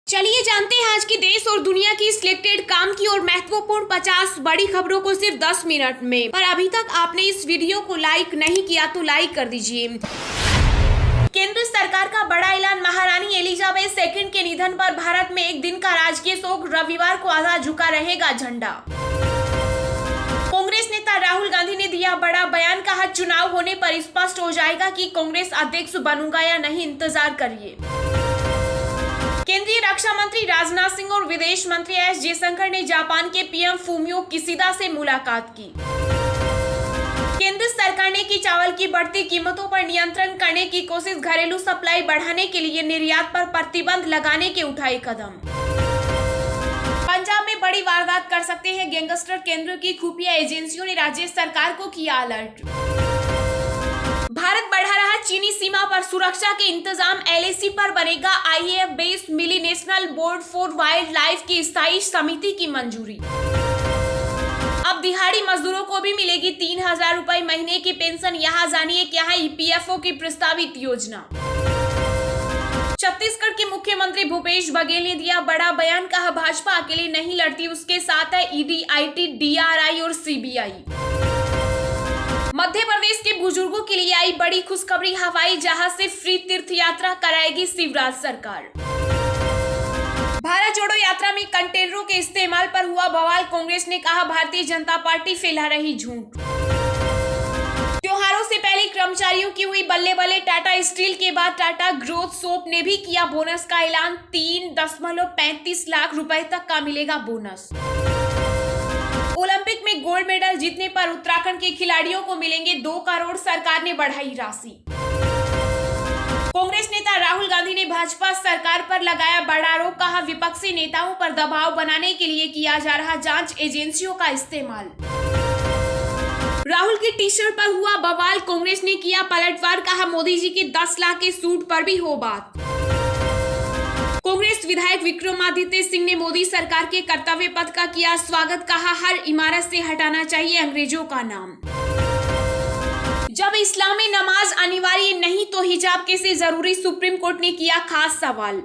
चलिए जानते हैं आज की देश और दुनिया की सिलेक्टेड काम की और महत्वपूर्ण 50 बड़ी खबरों को सिर्फ 10 मिनट में। पर अभी तक आपने इस वीडियो को लाइक नहीं किया तो लाइक कर दीजिए। केंद्र सरकार का बड़ा ऐलान। महारानी एलिजाबेथ सेकंड के निधन पर भारत में एक दिन का राजकीय शोक। रविवार को आधा झुका रहेगा झंडा। कांग्रेस नेता राहुल गांधी ने दिया बड़ा बयान। कहा चुनाव होने पर स्पष्ट हो जाएगा कि कांग्रेस अध्यक्ष बनूंगा या नहीं, इंतजार करिए। केंद्रीय रक्षा मंत्री राजनाथ सिंह और विदेश मंत्री एस जयशंकर ने जापान के पीएम फूमियो किशिदा से मुलाकात की। केंद्र सरकार ने की चावल की बढ़ती कीमतों पर नियंत्रण करने की कोशिश। घरेलू सप्लाई बढ़ाने के लिए निर्यात पर प्रतिबंध लगाने के उठाए कदम। पंजाब में बड़ी वारदात कर सकते हैं गैंगस्टर। केंद्र की खुफिया एजेंसियों ने राज्य सरकार को किया अलर्ट। भारत बढ़ा रहा चीनी सीमा पर सुरक्षा के इंतजाम। एलएसी पर बनेगा आईएएफ बेस। मिली national board for wildlife की स्थायी समिति की मंजूरी। अब दिहाड़ी मजदूरों को भी मिलेगी 3,000 रुपए महीने की पेंशन। यहाँ जानिए क्या है ईपीएफओ की प्रस्तावित योजना। छत्तीसगढ़ के मुख्यमंत्री भूपेश बघेल ने दिया बड़ा बयान। कहा भाजपा अकेले नहीं लड़ती, उसके साथ है ईडी, आईटी, डीआरआई और सीबीआई। मध्य प्रदेश के बुजुर्गों के लिए आई बड़ी खुशखबरी। हवाई जहाज से फ्री तीर्थ यात्रा कराएगी शिवराज सरकार। भारत जोड़ो यात्रा में कंटेनरों के इस्तेमाल पर हुआ बवाल। कांग्रेस ने कहा भारतीय जनता पार्टी फैला रही झूठ। त्योहारों से पहले कर्मचारियों की हुई बल्ले बल्ले। टाटा स्टील के बाद टाटा ग्रोथ सोप ने भी किया बोनस का ऐलान। 3.35 लाख रुपए तक का मिलेगा बोनस। ओलंपिक में गोल्ड मेडल जीतने पर उत्तराखंड के खिलाड़ियों को मिलेंगे 2 करोड़। सरकार ने बढ़ाई राशि। कांग्रेस नेता राहुल गांधी ने भाजपा सरकार पर लगाया बड़ा आरोप। कहा विपक्षी नेताओं पर दबाव बनाने के लिए किया जा रहा जांच एजेंसियों का इस्तेमाल। राहुल की टी शर्ट पर हुआ बवाल। कांग्रेस ने किया पलटवार। कहा मोदी जी के 10 लाख के सूट पर भी हो बात। कांग्रेस विधायक विक्रमादित्य सिंह ने मोदी सरकार के कर्तव्य पथ का किया स्वागत। कहा हर इमारत से हटाना चाहिए अंग्रेजों का नाम। जब इस्लाम में नमाज अनिवार्य नहीं तो हिजाब कैसे जरूरी, सुप्रीम कोर्ट ने किया खास सवाल।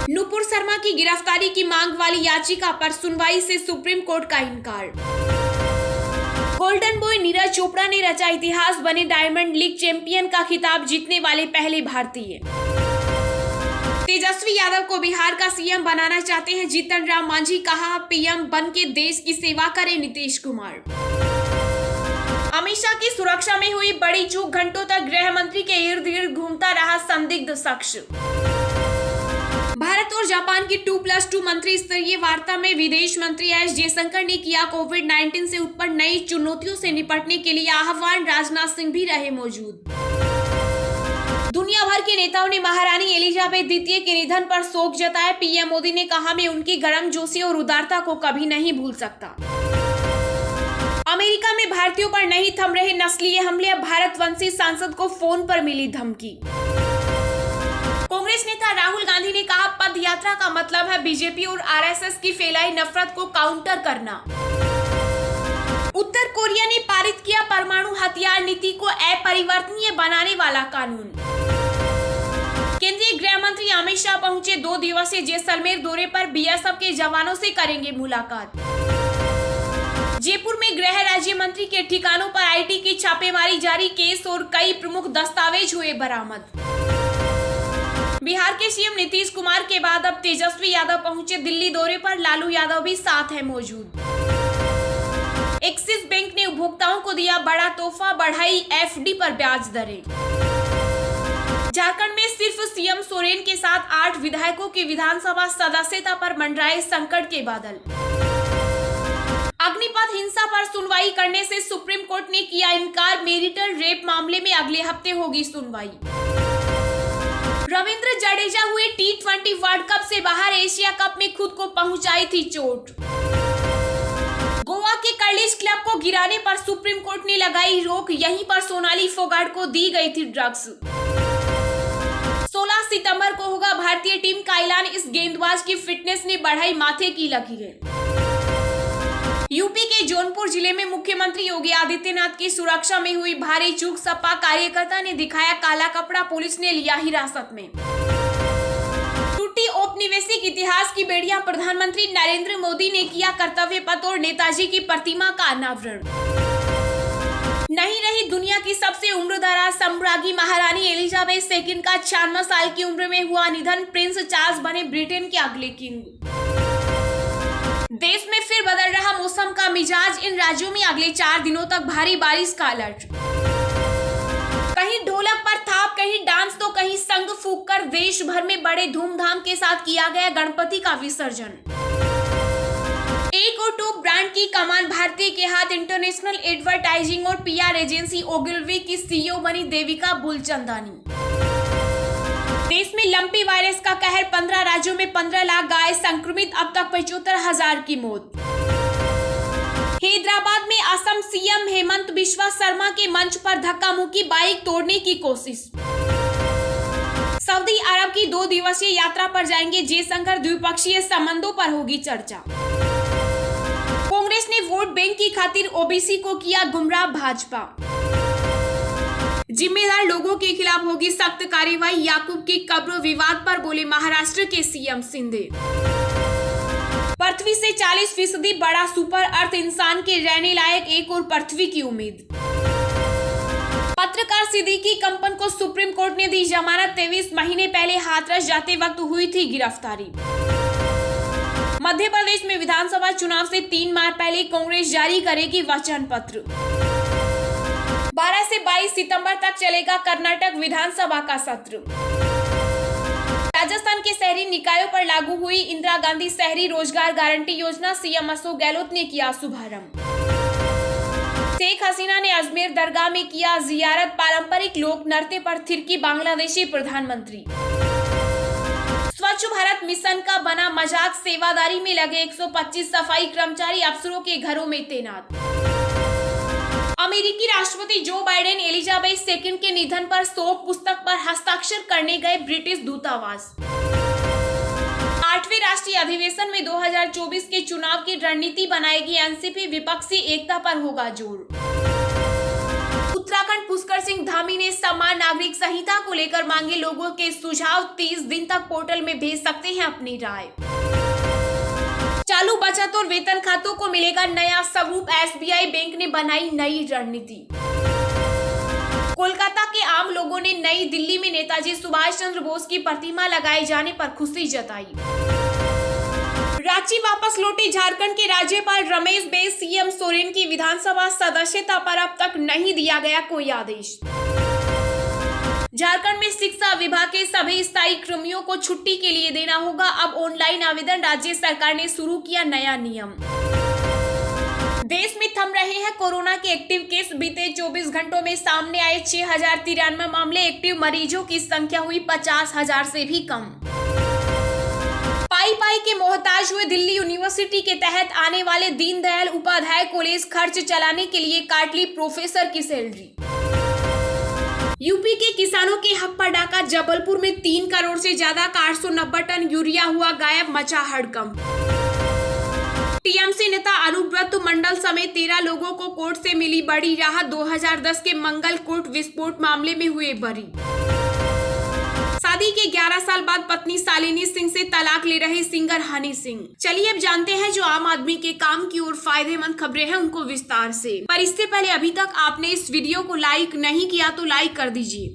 नुपुर शर्मा की गिरफ्तारी की मांग वाली याचिका पर सुनवाई से सुप्रीम कोर्ट का इनकार। गोल्डन बॉय नीरज चोपड़ा ने रचा इतिहास, बने डायमंड लीग चैंपियन का खिताब जीतने वाले पहले भारतीय। तेजस्वी यादव को बिहार का सीएम बनाना चाहते हैं जीतन राम मांझी। कहा पीएम बन के देश की सेवा करे नीतीश कुमार। अमित शाह की सुरक्षा में हुई बड़ी चूक। घंटों तक गृह मंत्री के इर्द गिर्द घूमता रहा संदिग्ध शख्स। भारत और जापान की 2+2 मंत्री स्तरीय वार्ता में विदेश मंत्री एस जयशंकर ने किया कोविड-19 से उत्पन्न नई चुनौतियों से निपटने के लिए आह्वान। राजनाथ सिंह भी रहे मौजूद। दुनिया भर के नेताओं ने महारानी एलिजाबेथ द्वितीय के निधन पर शोक जताया। पीएम मोदी ने कहा मैं उनकी गर्मजोशी और उदारता को कभी नहीं भूल सकता। अमेरिका में भारतीयों पर नहीं थम रहे नस्लीय हमले। भारतवंशी सांसद को फोन पर मिली धमकी। कांग्रेस नेता राहुल गांधी ने कहा पद यात्रा का मतलब है बीजेपी और आरएसएस की फैलाई नफरत को काउंटर करना। उत्तर कोरिया ने पारित किया परमाणु हथियार नीति को अपरिवर्तनीय बनाने वाला कानून। केंद्रीय गृह मंत्री अमित शाह पहुंचे 2 दिवसीय जैसलमेर दौरे पर। बीएसएफ के जवानों से करेंगे मुलाकात। जयपुर में गृह राज्य मंत्री के ठिकानों पर आईटी की छापेमारी जारी। केस और कई प्रमुख दस्तावेज हुए बरामद। बिहार के सीएम नीतीश कुमार के बाद अब तेजस्वी यादव पहुंचे दिल्ली दौरे पर। लालू यादव भी साथ है मौजूद। एक्सिस बैंक ने उपभोक्ताओं को दिया बड़ा तोहफा, बढ़ाई एफडी पर ब्याज दरें। झारखंड में सिर्फ सीएम सोरेन के साथ 8 विधायकों की विधानसभा सदस्यता पर मंडराए संकट के बादल। अग्निपथ हिंसा पर सुनवाई करने से सुप्रीम कोर्ट ने किया इनकार। मैरिटल रेप मामले में अगले हफ्ते होगी सुनवाई। रविंद्र जडेजा हुए T20 वर्ल्ड कप से बाहर। एशिया कप में खुद को पहुंचाई थी चोट। गोवा के कर्लिश क्लब को गिराने पर सुप्रीम कोर्ट ने लगाई रोक। यहीं पर सोनाली फोगाट को दी गई थी ड्रग्स। 16 सितंबर को होगा भारतीय टीम का ऐलान। इस गेंदबाज की फिटनेस ने बढ़ाई माथे की लकीरें। यूपी के जौनपुर जिले में मुख्यमंत्री योगी आदित्यनाथ की सुरक्षा में हुई भारी चूक। सपा कार्यकर्ता ने दिखाया काला कपड़ा, पुलिस ने लिया हिरासत में। टूटी बेड़िया प्रधानमंत्री नरेंद्र मोदी ने किया कर्तव्य पथ और नेताजी की प्रतिमा का अनावरण। नहीं रही दुनिया की सबसे उम्रदराज सम्राज्ञी महारानी एलिजाबेथ सेकंड का 96 साल की उम्र में हुआ निधन। प्रिंस चार्ल्स बने ब्रिटेन के अगले किंग। देश में फिर बदल रहा मौसम का मिजाज। इन राज्यों में अगले 4 दिनों तक भारी बारिश का अलर्ट। कहीं ढोलक पर थाप, कहीं डांस तो कहीं संग फूंककर देश भर में बड़े धूमधाम के साथ किया गया गणपति का विसर्जन। एक और टॉप ब्रांड की कमान भारतीय के हाथ। इंटरनेशनल एडवर्टाइजिंग और पीआर एजेंसी ओगिलवी की सीईओ बनी देविका बुलचंदानी। देश में लंपी वायरस का कहर। 15 राज्यों में 15 लाख गाय संक्रमित, अब तक 75,000 की मौत। हैदराबाद में असम सीएम हेमंत बिश्वा शर्मा के मंच पर धक्का मुक्की, बाइक तोड़ने की कोशिश। सऊदी अरब की 2 दिवसीय यात्रा पर जाएंगे जयशंकर, द्विपक्षीय संबंधों पर होगी चर्चा। कांग्रेस ने वोट बैंक की खातिर ओबीसी को किया गुमराह। भाजपा जिम्मेदार लोगों के खिलाफ होगी सख्त कार्रवाई। याकूब की कब्र विवाद पर बोले महाराष्ट्र के सीएम शिंदे। पृथ्वी से 40% बड़ा सुपर अर्थ, इंसान के रहने लायक एक और पृथ्वी की उम्मीद। पत्रकार सिद्दीकी कंपन को सुप्रीम कोर्ट ने दी जमानत। 23 महीने पहले हाथरस जाते वक्त हुई थी गिरफ्तारी। मध्य प्रदेश में विधानसभा चुनाव से 3 माह पहले कांग्रेस जारी करेगी वचन पत्र। 12 से 22 सितंबर तक चलेगा कर्नाटक विधानसभा का सत्र। राजस्थान के शहरी निकायों पर लागू हुई इंदिरा गांधी शहरी रोजगार गारंटी योजना। सीएम अशोक गहलोत ने किया शुभारंभ। शेख हसीना ने अजमेर दरगाह में किया जियारत। पारंपरिक लोक नृत्य पर थिरकी बांग्लादेशी प्रधानमंत्री। स्वच्छ भारत मिशन का बना मजाक। सेवादारी में लगे 125 सफाई कर्मचारी अफसरों के घरों में तैनात। अमेरिकी राष्ट्रपति जो बाइडेन एलिजाबेथ सेकंड के निधन पर शोक पुस्तक पर हस्ताक्षर करने गए ब्रिटिश दूतावास। 8वें राष्ट्रीय अधिवेशन में 2024 के चुनाव की रणनीति बनाएगी एनसीपी। विपक्षी एकता पर होगा जोर। उत्तराखंड पुष्कर सिंह धामी ने समान नागरिक संहिता को लेकर मांगे लोगों के सुझाव। 30 दिन तक पोर्टल में भेज सकते हैं अपनी राय। चालू बचत और वेतन खातों को मिलेगा नया स्वरूप। एसबीआई बैंक ने बनाई नई रणनीति। कोलकाता के आम लोगों ने नई दिल्ली में नेताजी सुभाष चंद्र बोस की प्रतिमा लगाए जाने पर खुशी जताई। रांची वापस लौटे झारखंड के राज्यपाल रमेश बैस। सीएम सोरेन की विधानसभा सदस्यता पर अब तक नहीं दिया गया कोई आदेश। झारखंड में शिक्षा विभाग के सभी स्थायी कर्मियों को छुट्टी के लिए देना होगा अब ऑनलाइन आवेदन। राज्य सरकार ने शुरू किया नया नियम। देश में थम रहे हैं कोरोना के एक्टिव केस। बीते 24 घंटों में सामने आए 6093 मामले। एक्टिव मरीजों की संख्या हुई 50,000 से भी कम। पाई के मोहताज हुए दिल्ली यूनिवर्सिटी के तहत आने वाले दीनदयाल उपाध्याय कॉलेज खर्च चलाने के लिए काट ली प्रोफेसर की सैलरी। यूपी के किसानों के हक पर डाका। जबलपुर में 3 करोड़ से ज्यादा का 890 टन यूरिया हुआ गायब, मचा हड़कंप। टीएमसी नेता अनुब्रत मंडल समेत 13 लोगों को कोर्ट से मिली बड़ी राहत। 2010 के मंगल कोर्ट विस्फोट मामले में हुए बरी। शादी के 11 साल बाद पत्नी शालिनी सिंह से तलाक ले रहे सिंगर हनी सिंह। चलिए अब जानते हैं जो आम आदमी के काम की और फायदेमंद खबरें हैं उनको विस्तार से। पर इससे पहले अभी तक आपने इस वीडियो को लाइक नहीं किया तो लाइक कर दीजिए।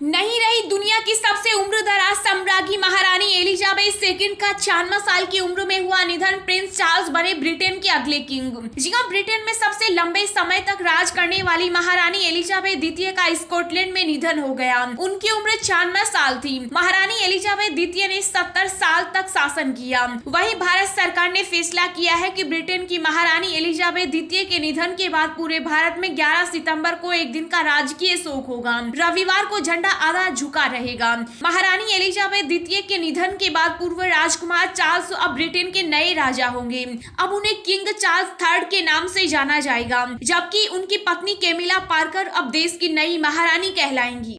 नहीं रही दुनिया की सबसे उम्रदराज सम्राज्ञी महारानी एलिजाबेथ सेकंड का 96 साल की उम्र में हुआ निधन। प्रिंस चार्ल्स बने ब्रिटेन के अगले किंग। जी हां, ब्रिटेन में सबसे लंबे समय तक राज करने वाली महारानी एलिजाबेथ द्वितीय का स्कॉटलैंड में निधन हो गया। उनकी उम्र 96 साल थी। महारानी एलिजाबेथ द्वितीय ने 70 साल तक शासन किया। वहीं भारत सरकार ने फैसला किया है कि ब्रिटेन की महारानी एलिजाबेथ द्वितीय के निधन के बाद पूरे भारत में 11 सितंबर को एक दिन का राजकीय शोक होगा। रविवार को झंडा आधा झुका रहेगा। महारानी एलिजाबेथ द्वितीय के निधन के बाद पूर्व राजकुमार चार्ल्स अब ब्रिटेन के नए राजा होंगे। अब उन्हें किंग चार्ल्स थर्ड के नाम से जाना जाएगा, जबकि उनकी पत्नी कैमिला पार्कर अब देश की नई महारानी कहलाएंगी।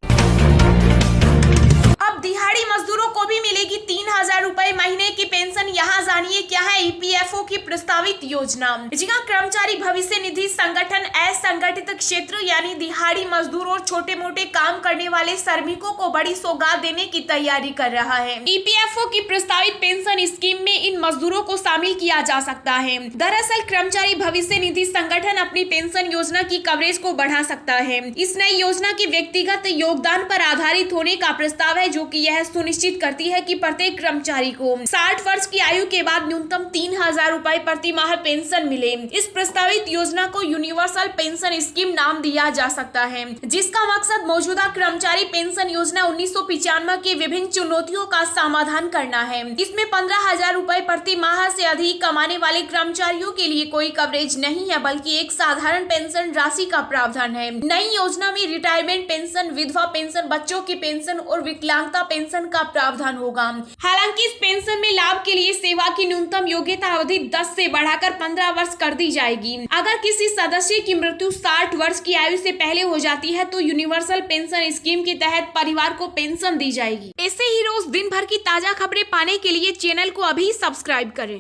अब दिहाड़ी मजदूरों को भी मिलेगी 3,000 रुपए रुपए महीने की पेंशन। यहाँ जानिए क्या है ईपीएफओ की प्रस्तावित योजना। जी हाँ, कर्मचारी भविष्य निधि संगठन असंगठित क्षेत्र यानी दिहाड़ी मजदूर और छोटे मोटे काम करने वाले श्रमिकों को बड़ी सौगात देने की तैयारी कर रहा है। ईपीएफओ की प्रस्तावित पेंशन स्कीम में इन मजदूरों को शामिल किया जा सकता है। दरअसल कर्मचारी भविष्य निधि संगठन अपनी पेंशन योजना की कवरेज को बढ़ा सकता है। इस नई योजना की व्यक्तिगत योगदान पर आधारित होने का प्रस्ताव है, जो कि यह सुनिश्चित करती है कि प्रत्येक कर्मचारी को 60 वर्ष की आयु के बाद न्यूनतम 3000 रुपए प्रति माह पेंशन मिले। इस प्रस्तावित योजना को यूनिवर्सल पेंशन स्कीम नाम दिया जा सकता है, जिसका मकसद मौजूदा कर्मचारी पेंशन योजना 1995 की विभिन्न चुनौतियों का समाधान करना है। इसमें 15,000 रुपए प्रति माह से अधिक कमाने वाले कर्मचारियों के लिए कोई कवरेज नहीं है, बल्कि एक साधारण पेंशन राशि का प्रावधान है। नई योजना में रिटायरमेंट पेंशन, विधवा पेंशन, बच्चों की पेंशन और विकलांगता पेंशन का प्रावधान होगा। हालांकि इस पेंशन में लाभ के लिए सेवा की न्यूनतम योग्यता अवधि 10 से बढ़ाकर 15 वर्ष कर दी जाएगी। अगर किसी सदस्य की मृत्यु 60 वर्ष की आयु से पहले हो जाती है तो यूनिवर्सल पेंशन स्कीम के तहत परिवार को पेंशन दी जाएगी। ऐसे ही रोज दिन भर की ताजा खबरें पाने के लिए चैनल को अभी सब्सक्राइब करें।